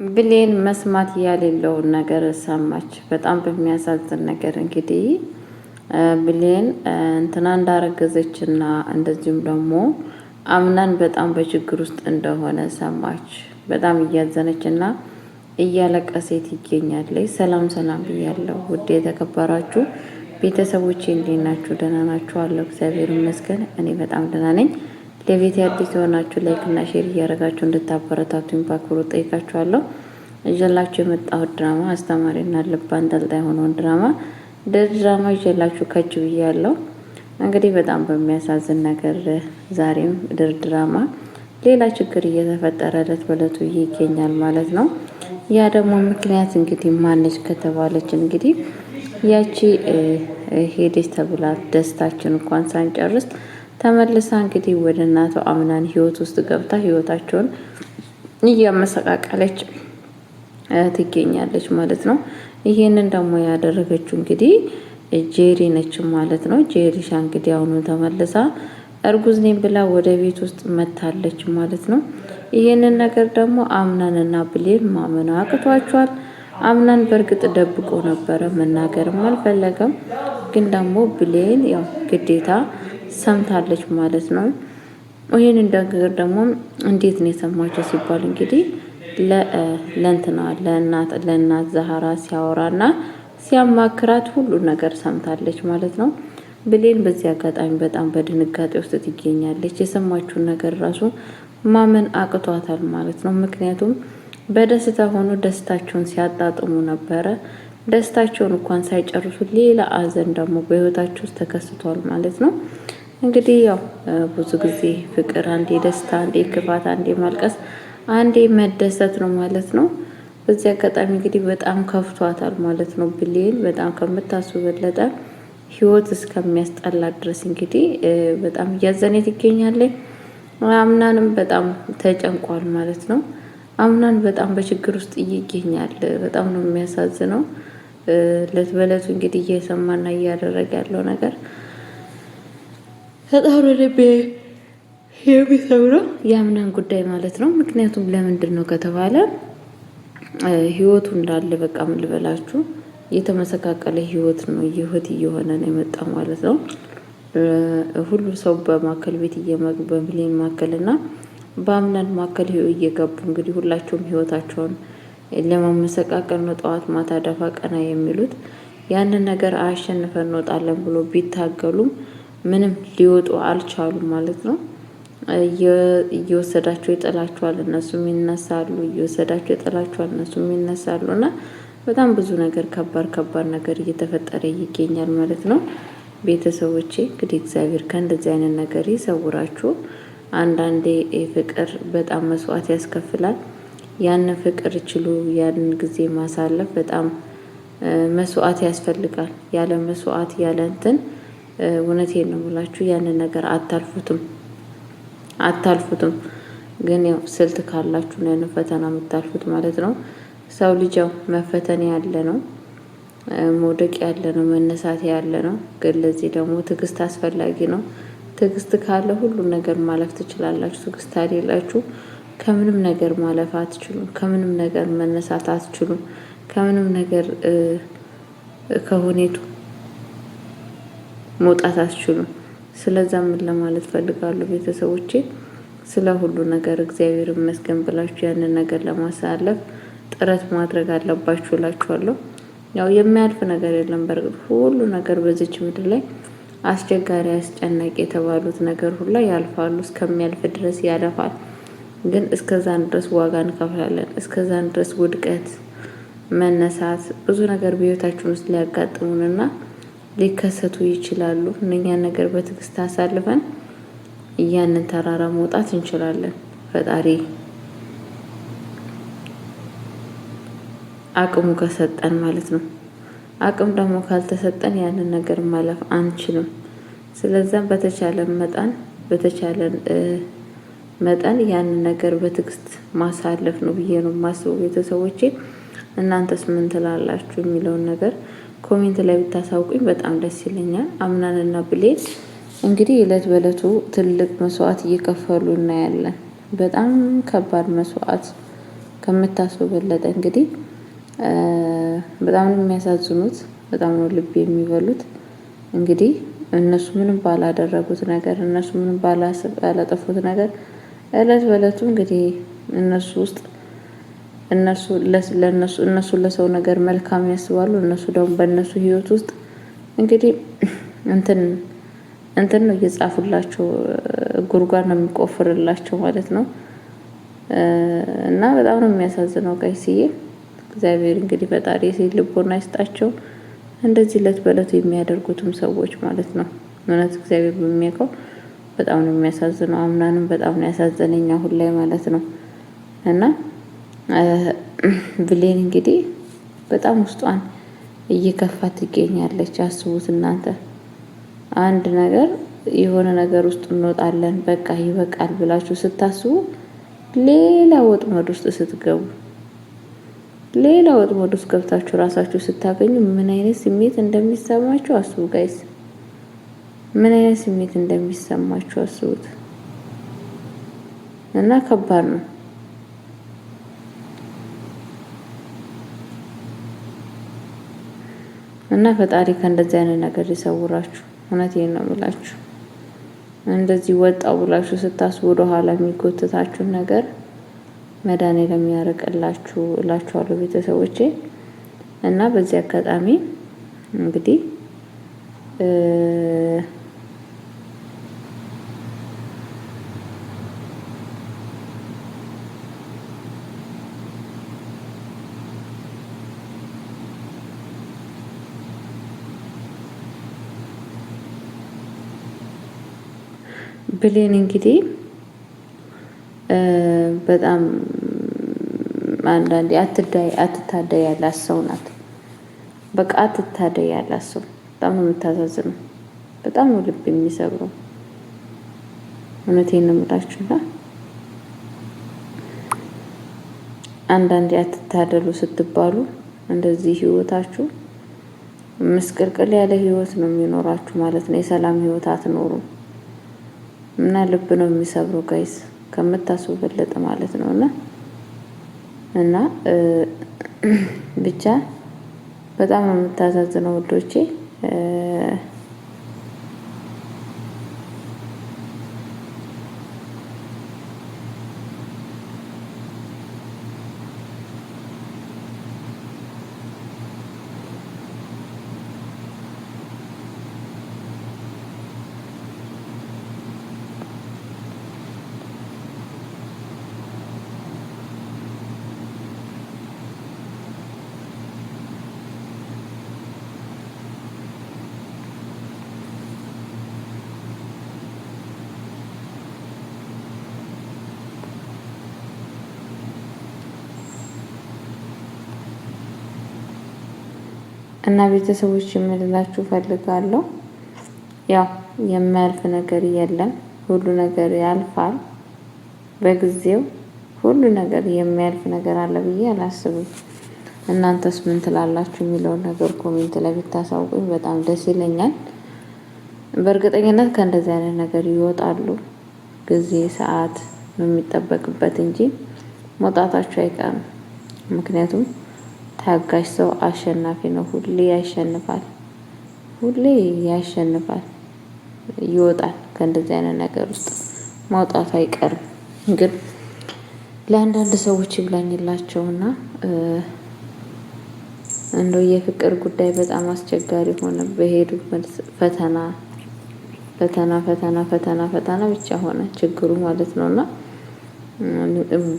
ብሌን መስማት ያሌለውን ነገር ሰማች። በጣም በሚያሳዝን ነገር እንግዲህ ብሌን እንትና እንዳረገዘች እና እንደዚሁም ደግሞ አምናን በጣም በችግር ውስጥ እንደሆነ ሰማች። በጣም እያዘነች እና እያለቀሰች ትገኛለች። ሰላም ሰላም ብያለሁ ውድ የተከበራችሁ ቤተሰቦቼ እንዴት ናችሁ? ደህና ናችሁ? አለሁ እግዚአብሔር ይመስገን እኔ በጣም ደህና ነኝ። ለቤት አዲስ የሆናችሁ ላይክ እና ሼር እያደረጋችሁ እንድታበረታቱኝ በአክብሮት ጠይቃችኋለሁ። ይዤላችሁ የመጣሁት ድራማ አስተማሪና ልብ አንጠልጣይ የሆነውን ድራማ ይዤላችሁ ከች ብያለሁ። እንግዲህ በጣም በሚያሳዝን ነገር ዛሬም ድራማ ሌላ ችግር እየተፈጠረለት በለቱ ይገኛል ማለት ነው። ያ ደግሞ ምክንያት እንግዲህ ማነች ከተባለች እንግዲህ ያቺ ሄደች ተብላ ደስታችን እንኳን ሳንጨርስ ተመልሳ እንግዲህ ወደ እናቷ አምናን ህይወት ውስጥ ገብታ ህይወታቸውን እያመሰቃቀለች ትገኛለች ማለት ነው። ይሄንን ደግሞ ያደረገችው እንግዲህ ጄሪ ነች ማለት ነው። ጄሪሻ እንግዲህ አሁኑ ተመልሳ እርጉዝ ነኝ ብላ ወደ ቤት ውስጥ መታለች ማለት ነው። ይሄንን ነገር ደግሞ አምናንና ብሌን ማመን አቅቷቸዋል። አምናን በእርግጥ ደብቆ ነበረ፣ መናገርም አልፈለገም። ግን ደግሞ ብሌን ያው ግዴታ ሰምታለች ማለት ነው። ይህን ነገር ደግሞ እንዴት ነው የሰማቸው ሲባል እንግዲህ ለእንትና ለእናት ዛህራ ሲያወራና ሲያማክራት ሁሉ ነገር ሰምታለች ማለት ነው። ብሌን በዚህ አጋጣሚ በጣም በድንጋጤ ውስጥ ትገኛለች። የሰማችውን ነገር ራሱ ማመን አቅቷታል ማለት ነው። ምክንያቱም በደስታ ሆኖ ደስታቸውን ሲያጣጥሙ ነበረ። ደስታቸውን እንኳን ሳይጨርሱ ሌላ አዘን ደግሞ በህይወታቸው ውስጥ ተከስቷል ማለት ነው። እንግዲህ ያው ብዙ ጊዜ ፍቅር አንዴ ደስታ፣ አንዴ ክፋት፣ አንዴ ማልቀስ፣ አንዴ መደሰት ነው ማለት ነው። በዚህ አጋጣሚ እንግዲህ በጣም ከፍቷታል ማለት ነው። ብሌን በጣም ከምታስቡ በለጠ ህይወት እስከሚያስጠላት ድረስ እንግዲህ በጣም እያዘነች ትገኛለች። አምናንም በጣም ተጨንቋል ማለት ነው። አምናን በጣም በችግር ውስጥ ይገኛል። በጣም ነው የሚያሳዝነው። እለት በእለቱ እንግዲህ እየሰማና እያደረገ ያለው ነገር በጣም ልቤ የሚሰብረው የአምናን ጉዳይ ማለት ነው። ምክንያቱም ለምንድን ነው ከተባለ ህይወቱ እንዳለ በቃ ምን ልበላችሁ የተመሰቃቀለ ህይወት ነው እየሆነ ነው የመጣው ማለት ነው። ሁሉ ሰው በማከል ቤት በብሌን ማከልና በአምናን ማከል እየገቡ እንግዲህ ሁላቸውም ህይወታቸውን ለማመሰቃቀል ነው ጠዋት ማታ ደፋ ቀና የሚሉት። ያንን ነገር አሸንፈን እንወጣለን ብሎ ቢታገሉም ምንም ሊወጡ አልቻሉም ማለት ነው። እየወሰዳቸው ይጥላቸዋል፣ እነሱም ይነሳሉ። እየወሰዳቸው ይጥላቸዋል፣ እነሱም ይነሳሉ። እና በጣም ብዙ ነገር ከባድ ነገር እየተፈጠረ ይገኛል ማለት ነው። ቤተሰቦቼ እንግዲህ እግዚአብሔር ከእንደዚህ አይነት ነገር ይሰውራችሁ። አንዳንዴ ፍቅር በጣም መስዋዕት ያስከፍላል። ያንን ፍቅር ችሉ ያንን ጊዜ ማሳለፍ በጣም መስዋዕት ያስፈልጋል። ያለ መስዋዕት ያለ እንትን እውነቴን ነው የምላችሁ ያንን ነገር አታልፉትም። ግን ያው ስልት ካላችሁ ነው ያንን ፈተና የምታልፉት ማለት ነው። ሰው ልጅ ያው መፈተን ያለ ነው፣ መውደቅ ያለ ነው፣ መነሳት ያለ ነው። ግን ለዚህ ደግሞ ትዕግስት አስፈላጊ ነው። ትዕግስት ካለ ሁሉን ነገር ማለፍ ትችላላችሁ። ትዕግስት ከሌላችሁ ከምንም ነገር ማለፍ አትችሉም። ከምንም ነገር መነሳት አትችሉም። ከምንም ነገር ከሁኔቱ መውጣት አትችሉም። ስለዛ ምን ለማለት ፈልጋለሁ ቤተሰቦቼ፣ ስለ ሁሉ ነገር እግዚአብሔር ይመስገን ብላችሁ ያንን ነገር ለማሳለፍ ጥረት ማድረግ አለባችሁ እላችኋለሁ። ያው የሚያልፍ ነገር የለም። በርግጥ ሁሉ ነገር በዚች ምድር ላይ አስቸጋሪ አስጨናቂ የተባሉት ነገር ሁላ ያልፋሉ። እስከሚያልፍ ድረስ ያለፋል። ግን እስከዛን ድረስ ዋጋ እንከፍላለን። እስከዛን ድረስ ውድቀት፣ መነሳት፣ ብዙ ነገር በህይወታችን ውስጥ ሊያጋጥሙንና ሊከሰቱ ይችላሉ። እነኛን ነገር በትዕግስት አሳልፈን ያንን ተራራ መውጣት እንችላለን። ፈጣሪ አቅሙ ከሰጠን ማለት ነው። አቅም ደግሞ ካልተሰጠን ያንን ነገር ማለፍ አንችልም። ስለዚህ በተቻለን መጠን ያንን ነገር በትዕግስት ማሳለፍ ነው ብዬ ነው የማስበው ቤተሰቦቼ። እናንተስ ምን ትላላችሁ የሚለውን ነገር ኮሜንት ላይ ብታሳውቁኝ በጣም ደስ ይለኛል። አምናንና ብሌን እንግዲህ እለት በእለቱ ትልቅ መስዋዕት እየከፈሉ እናያለን። በጣም ከባድ መስዋዕት ከምታስቡ በለጠ እንግዲህ በጣም ነው የሚያሳዝኑት። በጣም ነው ልብ የሚበሉት። እንግዲህ እነሱ ምንም ባላደረጉት ነገር፣ እነሱ ምንም ባላጠፉት ነገር እለት በእለቱ እንግዲህ እነሱ ውስጥ እነሱ ለሰው ነገር መልካም ያስባሉ። እነሱ ደግሞ በእነሱ ህይወት ውስጥ እንግዲህ እንትን ነው እየጻፉላቸው፣ ጉድጓድ ነው የሚቆፍርላቸው ማለት ነው። እና በጣም ነው የሚያሳዝነው ቀይስዬ። እግዚአብሔር እንግዲህ ፈጣሪ የሴት ልቦና ይስጣቸው፣ እንደዚህ እለት በእለቱ የሚያደርጉትም ሰዎች ማለት ነው። እውነት እግዚአብሔር በሚያውቀው በጣም ነው የሚያሳዝነው። አምናንም በጣም ነው ያሳዘነኝ አሁን ላይ ማለት ነው። እና ብሌን እንግዲህ በጣም ውስጧን እየከፋት ትገኛለች። አስቡት እናንተ አንድ ነገር የሆነ ነገር ውስጥ እንወጣለን በቃ ይበቃል ብላችሁ ስታስቡ ሌላ ወጥመድ ውስጥ ስትገቡ፣ ሌላ ወጥመድ ውስጥ ገብታችሁ ራሳችሁ ስታገኙ ምን አይነት ስሜት እንደሚሰማችሁ አስቡ ጋይስ። ምን አይነት ስሜት እንደሚሰማችሁ አስቡት። እና ከባድ ነው። እና ፈጣሪ ከእንደዚህ አይነት ነገር ይሰውራችሁ። እውነቴን ነው የምላችሁ። እንደዚህ ወጣው ብላችሁ ስታስቡ ወደ ኋላ የሚጎትታችሁን ነገር መድኃኒዓለም ያርቅላችሁ እላችኋለሁ ቤተሰቦቼ። እና በዚህ አጋጣሚ እንግዲህ ብሌን እንግዲህ በጣም አንዳንዴ አትታደይ ያላት ሰው ናት። በቃ አትታደይ ያላት ሰው በጣም ነው የምታሳዝነው። በጣም ነው ልብ የሚሰብረው። እውነቴን ነው የምላችሁና አንዳንዴ አትታደሉ ስትባሉ እንደዚህ ህይወታችሁ ምስቅልቅል ያለ ህይወት ነው የሚኖራችሁ ማለት ነው። የሰላም ህይወት አትኖሩም። እና ልብ ነው የሚሰብረው ጋይስ ከምታስቡ በለጠ ማለት ነው። እና ብቻ በጣም ነው የምታሳዝነው ውዶቼ። እና ቤተሰቦች የምልላችሁ ፈልጋለሁ፣ ያው የማያልፍ ነገር የለም። ሁሉ ነገር ያልፋል በጊዜው። ሁሉ ነገር የሚያልፍ ነገር አለ ብዬ አላስብም። እናንተስ ምን ትላላችሁ የሚለውን ነገር ኮሜንት ላይ ብታሳውቁኝ በጣም ደስ ይለኛል። በእርግጠኝነት ከእንደዚህ አይነት ነገር ይወጣሉ። ጊዜ ሰዓት ነው የሚጠበቅበት እንጂ መውጣታቸው አይቀርም። ምክንያቱም ታጋሽ ሰው አሸናፊ ነው። ሁሌ ያሸንፋል፣ ሁሌ ያሸንፋል፣ ይወጣል። ከእንደዚህ አይነት ነገር ውስጥ ማውጣቱ አይቀርም። ግን ለአንዳንድ ሰዎች ይብላኝላቸውና እንደው የፍቅር ጉዳይ በጣም አስቸጋሪ ሆነ። በሄዱበት ፈተና ብቻ ሆነ ችግሩ ማለት ነውና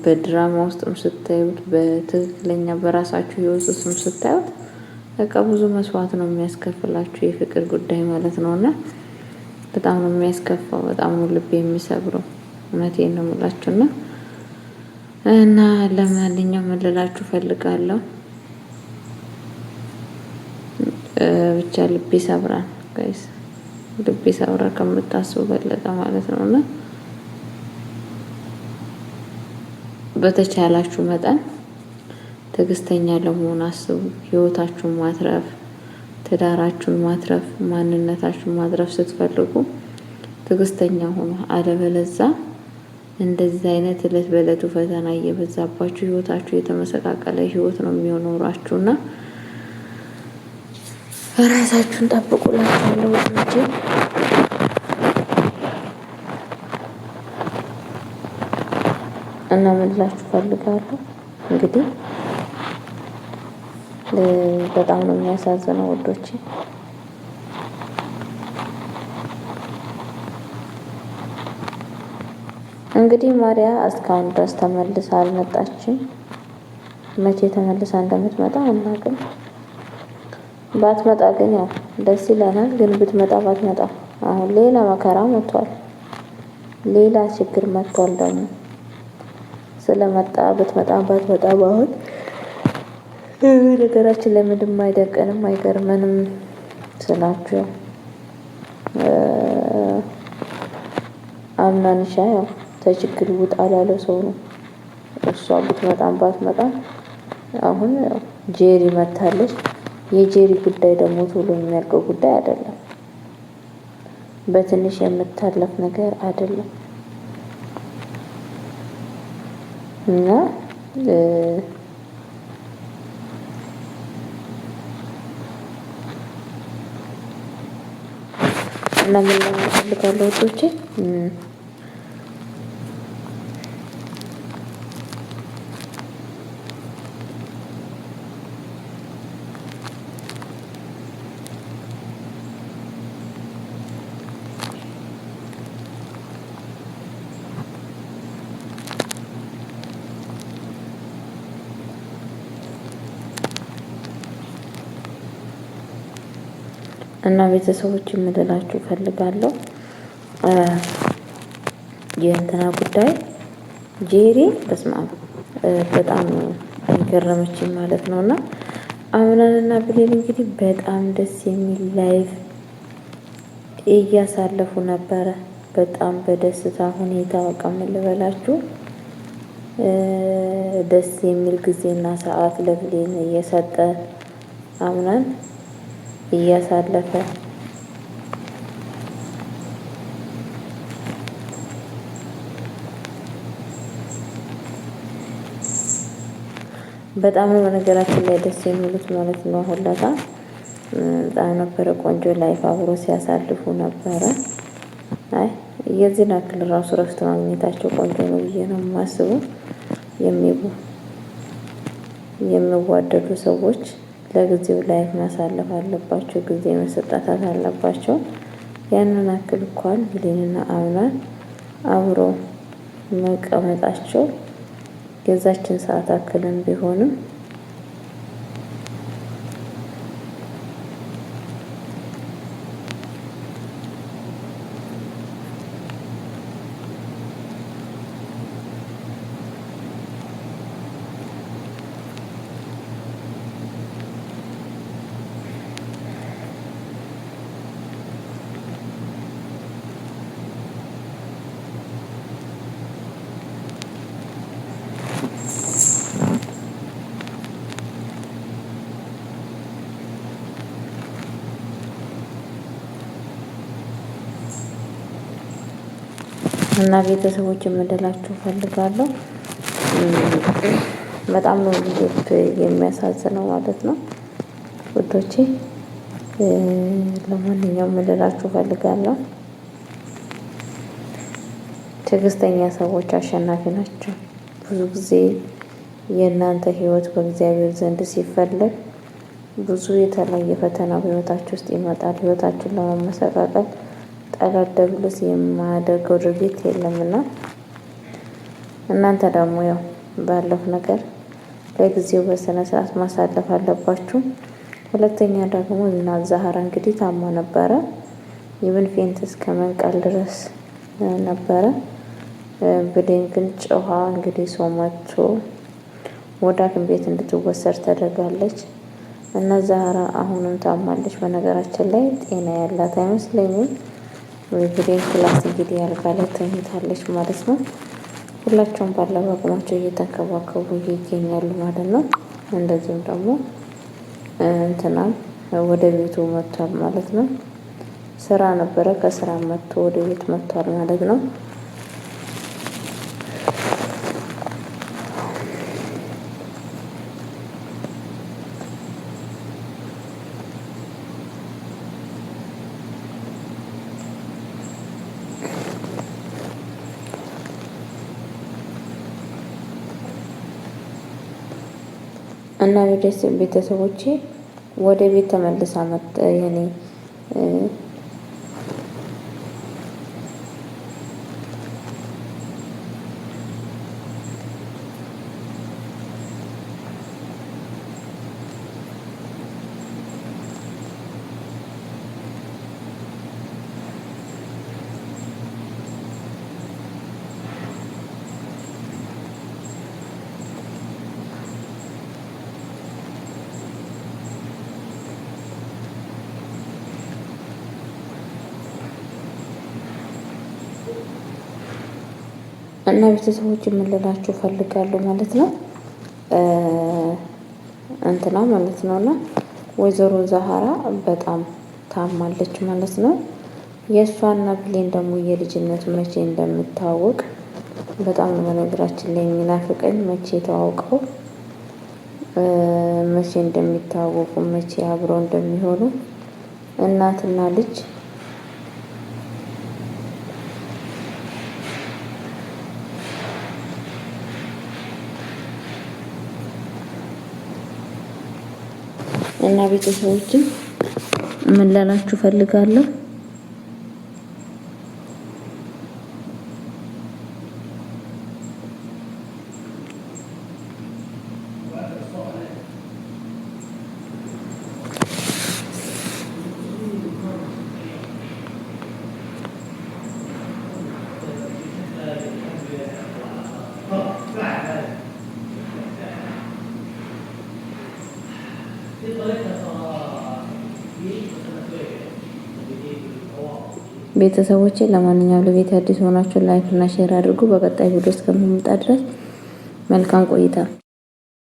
በድራማ ውስጥም ስታዩት በትክክለኛ በራሳችሁ ህይወት ውስጥም ስታዩት በቃ ብዙ መስዋዕት ነው የሚያስከፍላችሁ የፍቅር ጉዳይ ማለት ነውና በጣም ነው የሚያስከፋው። በጣም ነው ልብ የሚሰብረው። እውነቴን ነው የምላችሁና እና ለማንኛውም ልላችሁ ፈልጋለሁ ብቻ ልብ ይሰብራል ጋይስ፣ ልብ ይሰብራል ከምታስቡ በለጠ ማለት ነውና በተቻላችሁ መጠን ትዕግስተኛ ለመሆን አስቡ። ህይወታችሁን ማትረፍ፣ ትዳራችሁን ማትረፍ፣ ማንነታችሁን ማትረፍ ስትፈልጉ ትዕግስተኛ ሆኑ። አለበለዚያ እንደዚህ አይነት እለት በእለቱ ፈተና እየበዛባችሁ ህይወታችሁ የተመሰቃቀለ ህይወት ነው የሚኖራችሁና ራሳችሁን ጠብቁላችኋለሁ ወንዶቼ። እና ምን ልላችሁ ፈልጋለሁ እንግዲህ በጣም ነው የሚያሳዝነው ወንዶቼ። እንግዲህ ማርያ እስካሁን ድረስ ተመልሳ አልመጣችም። መቼ ተመልሳ እንደምትመጣ አናውቅም። ባትመጣ ግን ያው ደስ ይለናል። ግን ብትመጣ ባትመጣ አሁን ሌላ መከራ መጥቷል፣ ሌላ ችግር መጥቷል። ደግሞ ስለመጣ ብትመጣ ባትመጣ አሁን ነገራችን ላይ ምንም አይደቀንም አይገርመንም ስላችሁ አምናንሻ ያው ተችግር ውጣ ላለው ሰው ነው። እሷ ብትመጣም ባትመጣም አሁን ጄሪ መታለች። የጄሪ ጉዳይ ደግሞ ቶሎ የሚያልቀው ጉዳይ አይደለም፣ በትንሽ የምታለፍ ነገር አይደለም እና ምን ለማፈልጋለሁ ወጦቼ እና ቤተሰቦች የምልላችሁ ፈልጋለሁ የእንትና ጉዳይ ጄሪ በስማ በጣም ገረመችኝ ማለት ነውና አምናንና ብሌን እንግዲህ በጣም ደስ የሚል ላይፍ እያሳለፉ ነበረ። በጣም በደስታ ሁኔታ በቃ ምን ልበላችሁ ደስ የሚል ጊዜና ሰዓት ለብሌን እየሰጠ አምናን እያሳለፈ በጣም ነው በነገራችን ላይ ደስ የሚሉት ማለት ነው። ሁለታ በጣም ነበረ ቆንጆ ላይፍ አብሮ ሲያሳልፉ ነበረ። አይ የዚህን ያክል ራሱ ረፍት ማግኘታቸው ቆንጆ ነው ብዬ ነው የማስበው። የሚዋደዱ ሰዎች ለጊዜው ላይፍ ማሳለፍ አለባቸው፣ ጊዜ መሰጣታት አለባቸው። ያንን አክል እንኳን ብሌንና አምናን አብሮ መቀመጣቸው የዛችን ሰዓት አክልን ቢሆንም እና ቤተሰቦች የምንላችሁ ፈልጋለሁ በጣም ነው ልብ የሚያሳዝነው ማለት ነው ውዶቼ። ለማንኛውም የምንላችሁ ፈልጋለሁ ትዕግስተኛ ሰዎች አሸናፊ ናቸው። ብዙ ጊዜ የእናንተ ህይወት በእግዚአብሔር ዘንድ ሲፈለግ ብዙ የተለያየ ፈተና በህይወታችሁ ውስጥ ይመጣል። ህይወታችሁን ለማመሰቃቀል ጠላት ዲያብሎስ የማያደርገው ድርጊት የለምና እናንተ ደግሞ ያው ባለው ነገር ለጊዜው በስነ ስርዓት ማሳለፍ አለባችሁ። ሁለተኛ ደግሞ እና ዛህራ እንግዲህ ታማ ነበረ። ይብን ፌንት እስከ መንቀል ድረስ ነበረ። ብሌን ግን ጮኻ እንግዲህ ሰው መጥቶ ወደ ሐኪም ቤት እንድትወሰድ ተደርጋለች እና ዛህራ አሁንም ታማለች። በነገራችን ላይ ጤና ያላት አይመስለኝም። ብሌን ክላስ እንግዲህ አልጋ ላይ ተኝታለች ማለት ነው። ሁላቸውም ባለው አቅማቸው እየተንከባከቡ ይገኛሉ ማለት ነው። እንደዚሁም ደግሞ እንትናም ወደ ቤቱ መጥቷል ማለት ነው። ስራ ነበረ፣ ከስራ መጥቶ ወደ ቤት መጥቷል ማለት ነው። እና ቤተሰቦቼ ወደ ቤት ተመልሳ መጣ የኔ እና ቤተሰቦች የምንላችሁ ፈልጋለሁ ማለት ነው። እንትና ማለት ነውና ወይዘሮ ዛሃራ በጣም ታማለች ማለት ነው። የእሷና ብሌን ደግሞ የልጅነት መቼ እንደምታወቅ በጣም ነው በነገራችን ላይ የሚናፍቀኝ። መቼ ተዋውቀው መቼ እንደሚታወቁ መቼ አብረው እንደሚሆኑ እናትና ልጅ እና ቤተሰቦችን ምን ላላችሁ ፈልጋለሁ። ቤተሰቦቼ ለማንኛውም ለቤት አዲስ ሆናችሁ ላይክ እና ሼር አድርጉ። በቀጣይ ቪዲዮ እስከምንመጣ ድረስ መልካም ቆይታ